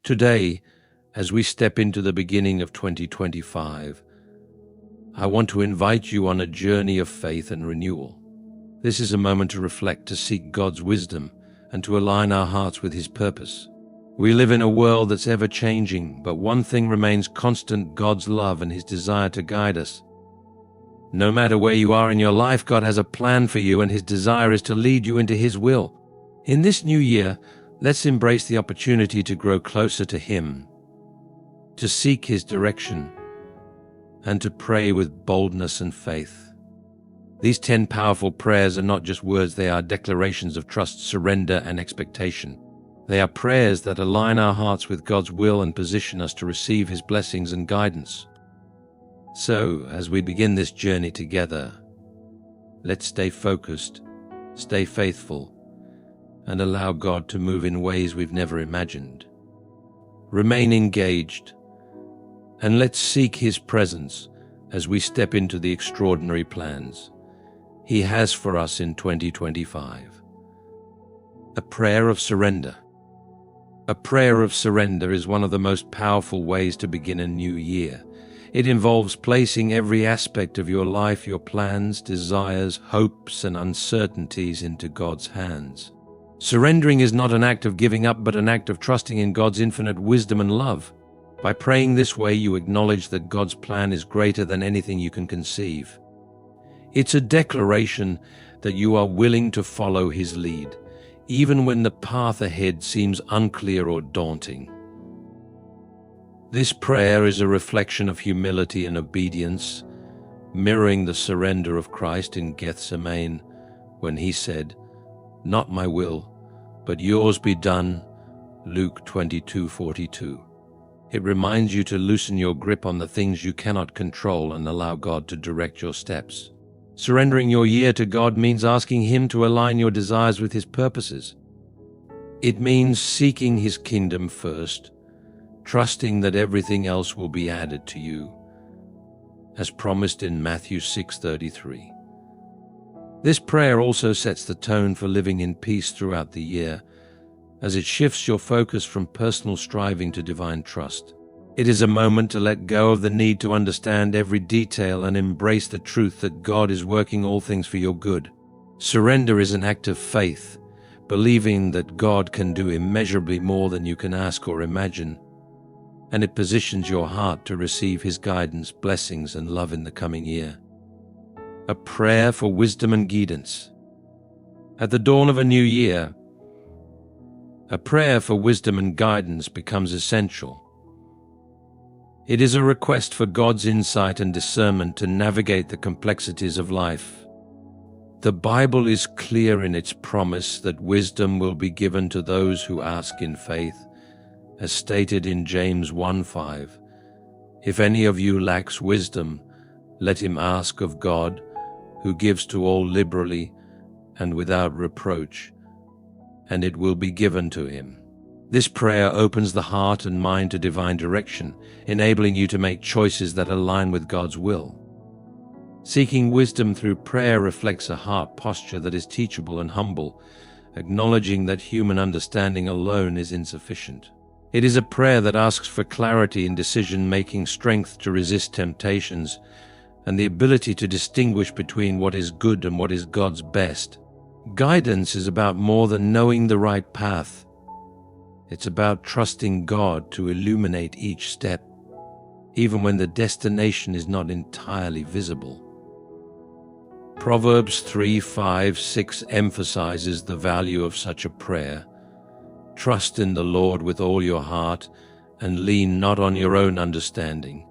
Today, as we step into the beginning of 2025, I want to invite you on a journey of faith and renewal. This is a moment to reflect, to seek God's wisdom, and to align our hearts with His purpose. We live in a world that's ever-changing, but one thing remains constant: God's love and His desire to guide us. No matter where you are in your life, God has a plan for you, and His desire is to lead you into His will. In this new year, let's embrace the opportunity to grow closer to Him, to seek His direction, and to pray with boldness and faith. These 10 powerful prayers are not just words, they are declarations of trust, surrender, and expectation. They are prayers that align our hearts with God's will and position us to receive His blessings and guidance. So, as we begin this journey together, let's stay focused, stay faithful, and allow God to move in ways we've never imagined. Remain engaged, and let's seek His presence as we step into the extraordinary plans He has for us in 2025. A prayer of surrender. A prayer of surrender is one of the most powerful ways to begin a new year. It involves placing every aspect of your life, your plans, desires, hopes, and uncertainties into God's hands. Surrendering is not an act of giving up, but an act of trusting in God's infinite wisdom and love. By praying this way, you acknowledge that God's plan is greater than anything you can conceive. It's a declaration that you are willing to follow His lead, even when the path ahead seems unclear or daunting. This prayer is a reflection of humility and obedience, mirroring the surrender of Christ in Gethsemane when He said, "Not my will, but yours be done," Luke 22:42. It reminds you to loosen your grip on the things you cannot control and allow God to direct your steps. Surrendering your year to God means asking Him to align your desires with His purposes. It means seeking His kingdom first, trusting that everything else will be added to you, as promised in Matthew 6:33. This prayer also sets the tone for living in peace throughout the year, as it shifts your focus from personal striving to divine trust. It is a moment to let go of the need to understand every detail and embrace the truth that God is working all things for your good. Surrender is an act of faith, believing that God can do immeasurably more than you can ask or imagine, and it positions your heart to receive His guidance, blessings, and love in the coming year. A prayer for wisdom and guidance. At the dawn of a new year, a prayer for wisdom and guidance becomes essential. It is a request for God's insight and discernment to navigate the complexities of life. The Bible is clear in its promise that wisdom will be given to those who ask in faith, as stated in James 1:5. "If any of you lacks wisdom, let him ask of God, who gives to all liberally and without reproach, and it will be given to him." This prayer opens the heart and mind to divine direction, enabling you to make choices that align with God's will. Seeking wisdom through prayer reflects a heart posture that is teachable and humble, acknowledging that human understanding alone is insufficient. It is a prayer that asks for clarity in decision-making, strength to resist temptations, and the ability to distinguish between what is good and what is God's best. Guidance is about more than knowing the right path. It's about trusting God to illuminate each step, even when the destination is not entirely visible. Proverbs 3:5-6 emphasizes the value of such a prayer. "Trust in the Lord with all your heart, and lean not on your own understanding.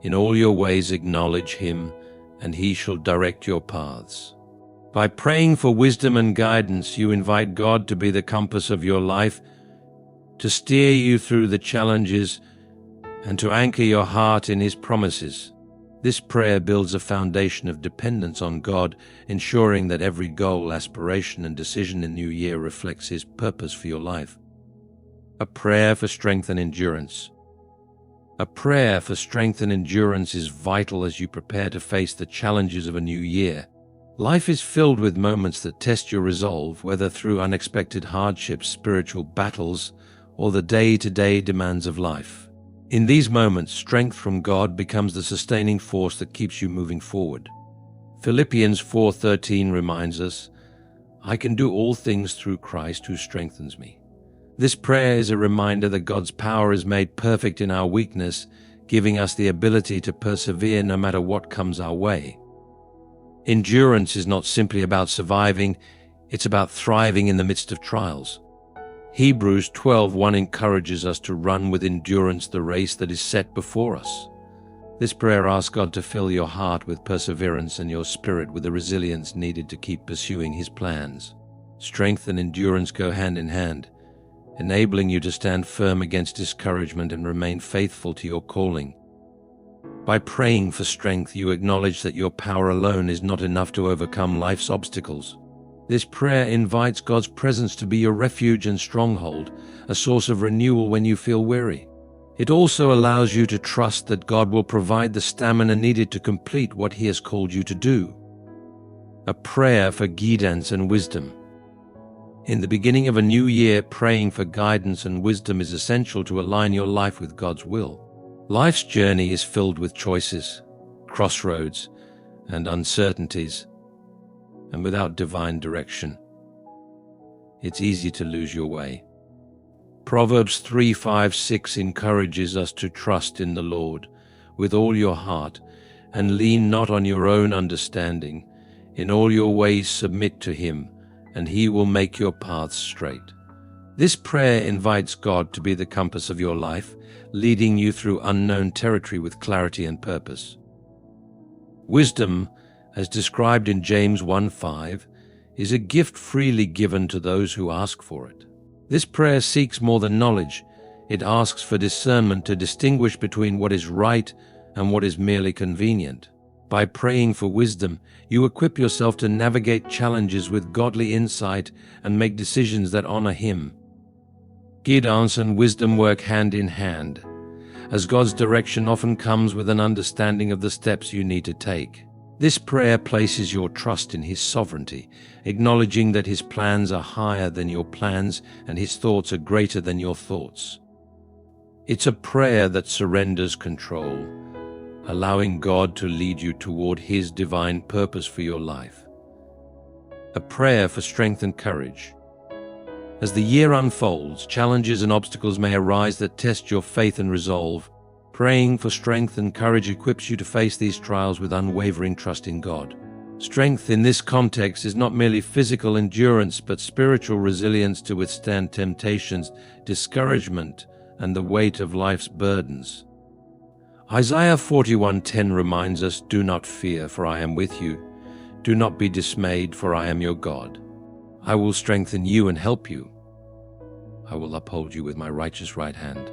In all your ways acknowledge Him, and He shall direct your paths." By praying for wisdom and guidance, you invite God to be the compass of your life, to steer you through the challenges, and to anchor your heart in His promises. This prayer builds a foundation of dependence on God, ensuring that every goal, aspiration, and decision in the new year reflects His purpose for your life. A prayer for strength and endurance. A prayer for strength and endurance is vital as you prepare to face the challenges of a new year. Life is filled with moments that test your resolve, whether through unexpected hardships, spiritual battles, or the day-to-day demands of life. In these moments, strength from God becomes the sustaining force that keeps you moving forward. Philippians 4:13 reminds us, "I can do all things through Christ who strengthens me." This prayer is a reminder that God's power is made perfect in our weakness, giving us the ability to persevere no matter what comes our way. Endurance is not simply about surviving, it's about thriving in the midst of trials. Hebrews 12:1 encourages us to run with endurance the race that is set before us. This prayer asks God to fill your heart with perseverance and your spirit with the resilience needed to keep pursuing His plans. Strength and endurance go hand in hand, enabling you to stand firm against discouragement and remain faithful to your calling. By praying for strength, you acknowledge that your power alone is not enough to overcome life's obstacles. This prayer invites God's presence to be your refuge and stronghold, a source of renewal when you feel weary. It also allows you to trust that God will provide the stamina needed to complete what He has called you to do. A prayer for guidance and wisdom. In the beginning of a new year, praying for guidance and wisdom is essential to align your life with God's will. Life's journey is filled with choices, crossroads, and uncertainties, and without divine direction, it's easy to lose your way. Proverbs 3:5-6 encourages us to trust in the Lord with all your heart and lean not on your own understanding. In all your ways submit to Him, and He will make your paths straight. This prayer invites God to be the compass of your life, leading you through unknown territory with clarity and purpose. Wisdom, as described in James 1:5, is a gift freely given to those who ask for it. This prayer seeks more than knowledge. It asks for discernment to distinguish between what is right and what is merely convenient. By praying for wisdom, you equip yourself to navigate challenges with godly insight and make decisions that honor Him. Guidance and wisdom work hand in hand, as God's direction often comes with an understanding of the steps you need to take. This prayer places your trust in His sovereignty, acknowledging that His plans are higher than your plans and His thoughts are greater than your thoughts. It's a prayer that surrenders control, allowing God to lead you toward His divine purpose for your life. A prayer for strength and courage. As the year unfolds, challenges and obstacles may arise that test your faith and resolve. Praying for strength and courage equips you to face these trials with unwavering trust in God. Strength in this context is not merely physical endurance, but spiritual resilience to withstand temptations, discouragement, and the weight of life's burdens. Isaiah 41:10 reminds us, "Do not fear, for I am with you. Do not be dismayed, for I am your God. I will strengthen you and help you. I will uphold you with my righteous right hand."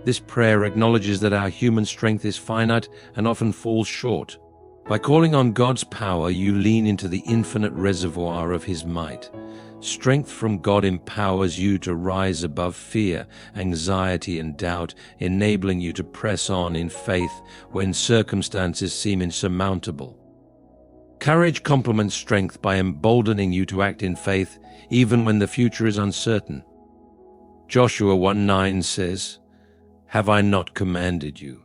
This prayer acknowledges that our human strength is finite and often falls short. By calling on God's power, you lean into the infinite reservoir of His might. Strength from God empowers you to rise above fear, anxiety, and doubt, enabling you to press on in faith when circumstances seem insurmountable. Courage complements strength by emboldening you to act in faith, even when the future is uncertain. Joshua 1:9 says, "Have I not commanded you?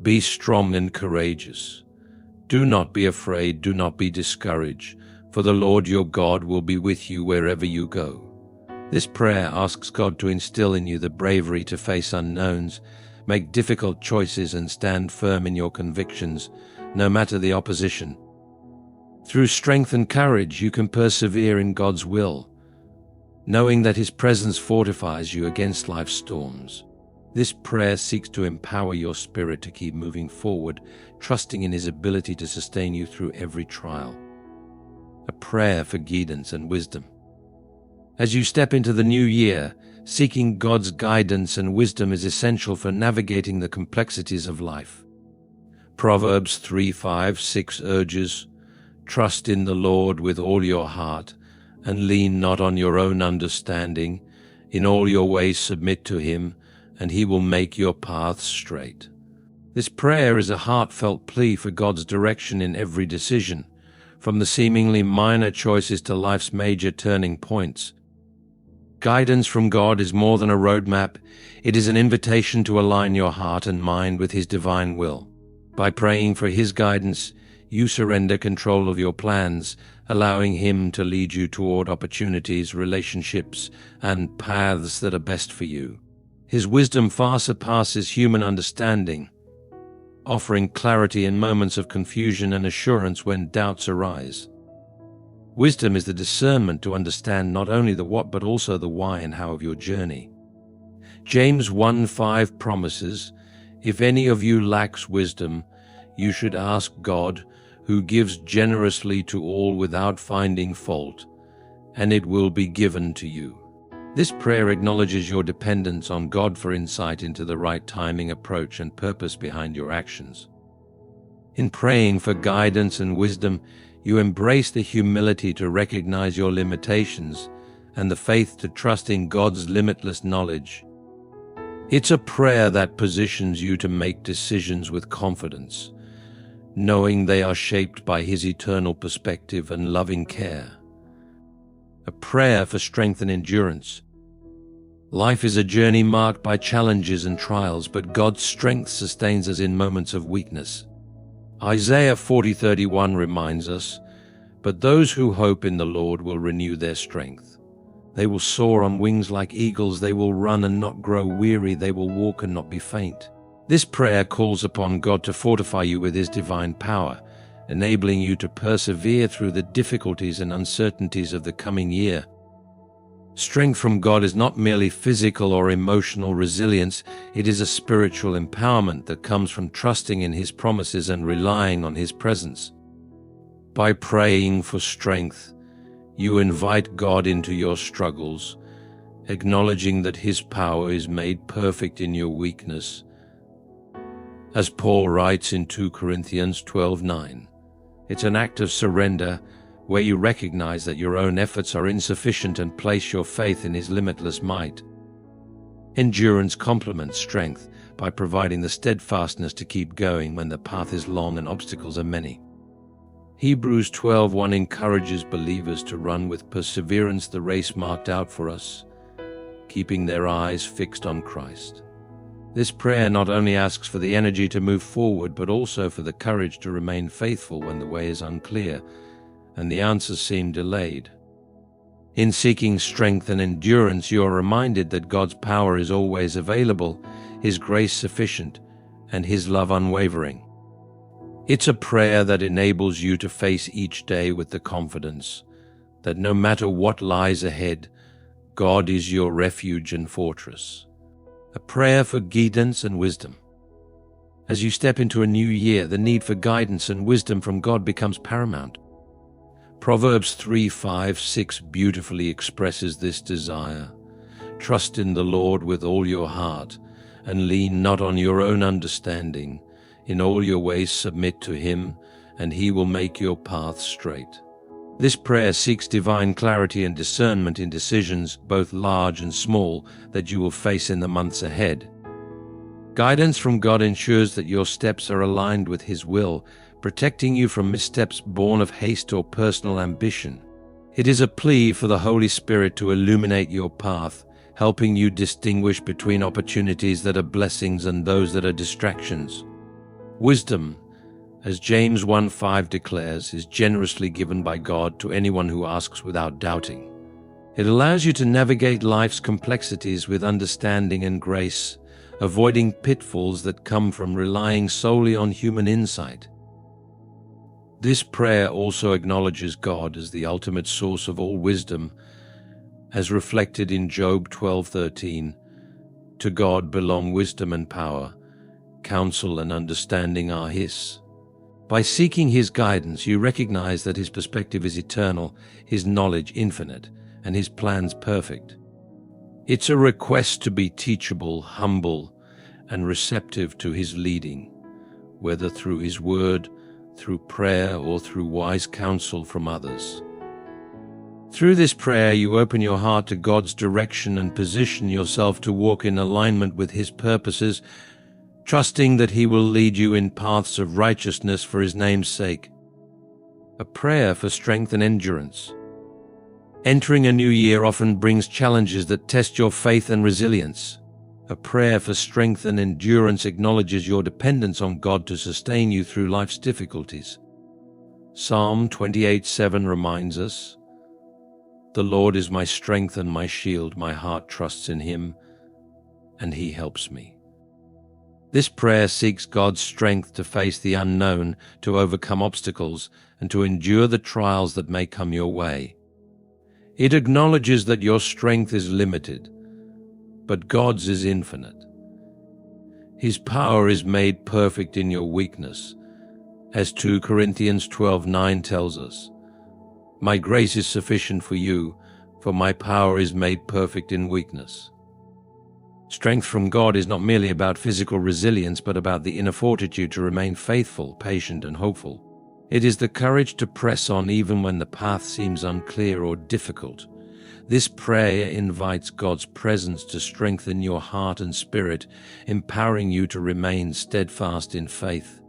Be strong and courageous. Do not be afraid, do not be discouraged, for the Lord your God will be with you wherever you go." This prayer asks God to instill in you the bravery to face unknowns, make difficult choices, and stand firm in your convictions, no matter the opposition. Through strength and courage, you can persevere in God's will, knowing that His presence fortifies you against life's storms. This prayer seeks to empower your spirit to keep moving forward, trusting in His ability to sustain you through every trial. A prayer for guidance and wisdom. As you step into the new year, seeking God's guidance and wisdom is essential for navigating the complexities of life. Proverbs 3:5-6 urges, "Trust in the Lord with all your heart, and lean not on your own understanding. In all your ways submit to Him, and He will make your paths straight." This prayer is a heartfelt plea for God's direction in every decision, from the seemingly minor choices to life's major turning points. Guidance from God is more than a roadmap. It is an invitation to align your heart and mind with His divine will. By praying for His guidance, you surrender control of your plans, allowing Him to lead you toward opportunities, relationships, and paths that are best for you. His wisdom far surpasses human understanding, offering clarity in moments of confusion and assurance when doubts arise. Wisdom is the discernment to understand not only the what but also the why and how of your journey. James 1:5 promises, "If any of you lacks wisdom, you should ask God, who gives generously to all without finding fault, and it will be given to you." This prayer acknowledges your dependence on God for insight into the right timing, approach, and purpose behind your actions. In praying for guidance and wisdom, you embrace the humility to recognize your limitations and the faith to trust in God's limitless knowledge. It's a prayer that positions you to make decisions with confidence, knowing they are shaped by His eternal perspective and loving care. A prayer for strength and endurance. Life is a journey marked by challenges and trials, but God's strength sustains us in moments of weakness. Isaiah 40:31 reminds us, "But those who hope in the Lord will renew their strength. They will soar on wings like eagles, they will run and not grow weary, they will walk and not be faint." This prayer calls upon God to fortify you with His divine power, enabling you to persevere through the difficulties and uncertainties of the coming year. Strength from God is not merely physical or emotional resilience, it is a spiritual empowerment that comes from trusting in His promises and relying on His presence. By praying for strength, you invite God into your struggles, acknowledging that His power is made perfect in your weakness. As Paul writes in 2 Corinthians 12:9, it's an act of surrender where you recognize that your own efforts are insufficient and place your faith in His limitless might. Endurance complements strength by providing the steadfastness to keep going when the path is long and obstacles are many. Hebrews 12:1 encourages believers to run with perseverance the race marked out for us, keeping their eyes fixed on Christ. This prayer not only asks for the energy to move forward, but also for the courage to remain faithful when the way is unclear and the answers seem delayed. In seeking strength and endurance, you are reminded that God's power is always available, His grace sufficient, and His love unwavering. It's a prayer that enables you to face each day with the confidence that no matter what lies ahead, God is your refuge and fortress. A prayer for guidance and wisdom. As you step into a new year, the need for guidance and wisdom from God becomes paramount. Proverbs 3:5-6 beautifully expresses this desire. "Trust in the Lord with all your heart, and lean not on your own understanding. In all your ways submit to Him, and He will make your path straight." This prayer seeks divine clarity and discernment in decisions, both large and small, that you will face in the months ahead. Guidance from God ensures that your steps are aligned with His will, protecting you from missteps born of haste or personal ambition. It is a plea for the Holy Spirit to illuminate your path, helping you distinguish between opportunities that are blessings and those that are distractions. Wisdom, as James 1:5 declares, is generously given by God to anyone who asks without doubting. It allows you to navigate life's complexities with understanding and grace, avoiding pitfalls that come from relying solely on human insight. This prayer also acknowledges God as the ultimate source of all wisdom, as reflected in Job 12:13. "To God belong wisdom and power, counsel and understanding are His." By seeking His guidance, you recognize that His perspective is eternal, His knowledge infinite, and His plans perfect. It's a request to be teachable, humble, and receptive to His leading, whether through His word, through prayer, or through wise counsel from others. Through this prayer, you open your heart to God's direction and position yourself to walk in alignment with His purposes, trusting that He will lead you in paths of righteousness for His name's sake. A prayer for strength and endurance. Entering a new year often brings challenges that test your faith and resilience. A prayer for strength and endurance acknowledges your dependence on God to sustain you through life's difficulties. Psalm 28:7 reminds us, "The Lord is my strength and my shield. My heart trusts in Him, and He helps me." This prayer seeks God's strength to face the unknown, to overcome obstacles, and to endure the trials that may come your way. It acknowledges that your strength is limited, but God's is infinite. His power is made perfect in your weakness, as 2 Corinthians 12:9 tells us, "My grace is sufficient for you, for my power is made perfect in weakness." Strength from God is not merely about physical resilience, but about the inner fortitude to remain faithful, patient, and hopeful. It is the courage to press on even when the path seems unclear or difficult. This prayer invites God's presence to strengthen your heart and spirit, empowering you to remain steadfast in faith.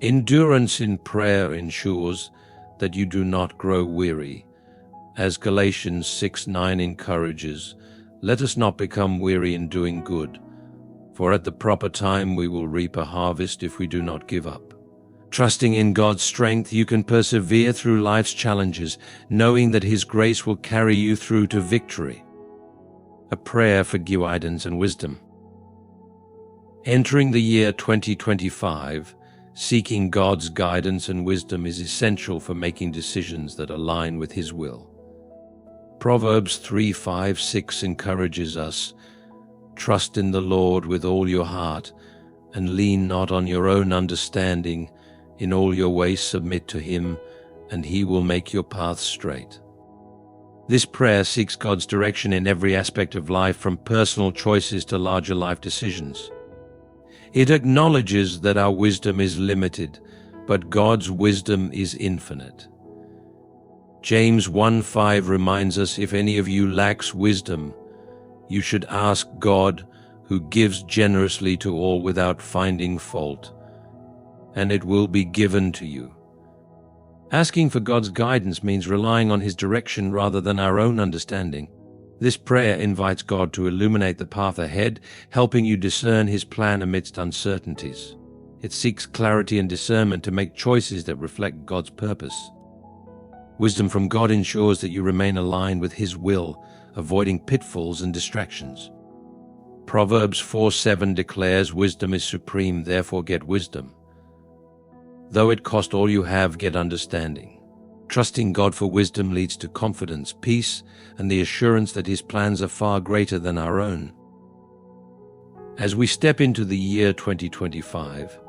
Endurance in prayer ensures that you do not grow weary. As Galatians 6:9 encourages, "Let us not become weary in doing good, for at the proper time we will reap a harvest if we do not give up." Trusting in God's strength, you can persevere through life's challenges, knowing that His grace will carry you through to victory. A prayer for guidance and wisdom. Entering the year 2025, seeking God's guidance and wisdom is essential for making decisions that align with His will. Proverbs 3:5-6 encourages us, "Trust in the Lord with all your heart, and lean not on your own understanding. In all your ways submit to Him, and He will make your paths straight." This prayer seeks God's direction in every aspect of life, from personal choices to larger life decisions. It acknowledges that our wisdom is limited, but God's wisdom is infinite. James 1:5 reminds us, "If any of you lacks wisdom, you should ask God, who gives generously to all without finding fault, and it will be given to you." Asking for God's guidance means relying on His direction rather than our own understanding. This prayer invites God to illuminate the path ahead, helping you discern His plan amidst uncertainties. It seeks clarity and discernment to make choices that reflect God's purpose. Wisdom from God ensures that you remain aligned with His will, avoiding pitfalls and distractions. Proverbs 4:7 declares, "Wisdom is supreme, therefore get wisdom. Though it cost all you have, get understanding." Trusting God for wisdom leads to confidence, peace, and the assurance that His plans are far greater than our own. As we step into the year 2025,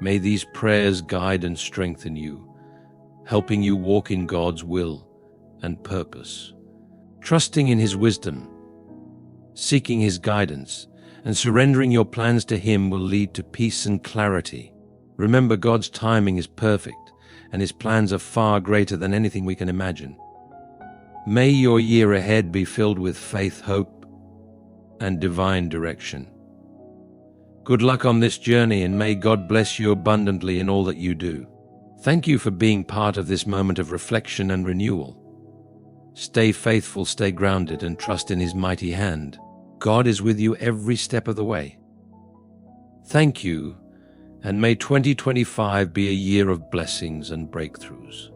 may these prayers guide and strengthen you, helping you walk in God's will and purpose. Trusting in His wisdom, seeking His guidance, and surrendering your plans to Him will lead to peace and clarity. Remember, God's timing is perfect, and His plans are far greater than anything we can imagine. May your year ahead be filled with faith, hope, and divine direction. Good luck on this journey, and may God bless you abundantly in all that you do. Thank you for being part of this moment of reflection and renewal. Stay faithful, stay grounded, and trust in His mighty hand. God is with you every step of the way. Thank you, and may 2025 be a year of blessings and breakthroughs.